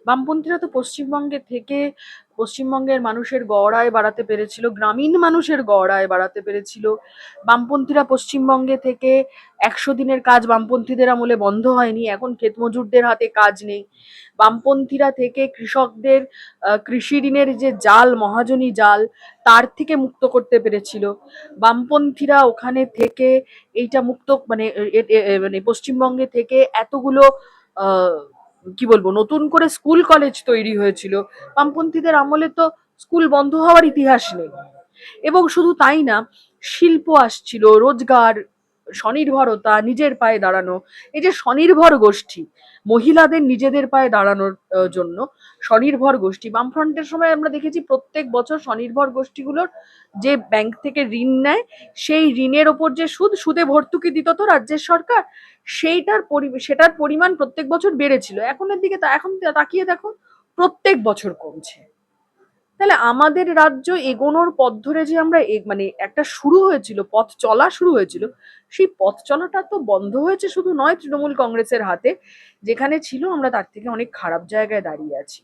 বামপন্থীরা তো পশ্চিমবঙ্গের মানুষের গড় আয় বাড়াতে পেরেছিল, গ্রামীণ মানুষের গড় আয় বাড়াতে পেরেছিল। বামপন্থীরা পশ্চিমবঙ্গে থেকে 100 দিনের কাজ বামপন্থীদের আমলে বন্ধ হয়নি, এখন ক্ষেত মজুরদের হাতে কাজ নেই। বামপন্থীরা থেকে কৃষকদের কৃষি ঋণের যে জাল, মহাজনী জাল, তার থেকে মুক্ত করতে পেরেছিল। বামপন্থীরা ওখানে থেকে এইটা মুক্ত মানে মানে পশ্চিমবঙ্গে থেকে এতগুলো আহ কি বলবো নতুন করে স্কুল কলেজ তৈরি হয়েছিল। বামপন্থীদের আমলে তো স্কুল বন্ধ হওয়ার ইতিহাস নেই। এবং শুধু তাই না, শিল্প আসছিল, রোজগার, স্বনির্ভরতা, নিজের পায়ে দাঁড়ানো। এই যে স্বনির্ভর গোষ্ঠী, মহিলাদের নিজেদের পায়ে দাঁড়ানোর জন্য স্বনির্ভর গোষ্ঠী, বামফ্রন্টের সময় আমরা দেখেছি প্রত্যেক বছর স্বনির্ভর গোষ্ঠীগুলোর যে ব্যাংক থেকে ঋণ নেয়, সেই ঋণের ওপর যে সুদে ভর্তুকি দিত তো রাজ্যের সরকার, সেটার পরিমাণ প্রত্যেক বছর বেড়েছিল। এখন তাকিয়ে দেখো, প্রত্যেক বছর কমছে। তাহলে আমাদের রাজ্য এগোনোর পথ ধরে যে আমরা মানে একটা শুরু হয়েছিল, পথ চলা শুরু হয়েছিল, সেই পথ চলাটা তো বন্ধ হয়েছে শুধু নয় তৃণমূল কংগ্রেসের হাতে। যেখানে ছিল আমরা তার থেকে অনেক খারাপ জায়গায় দাঁড়িয়ে আছি।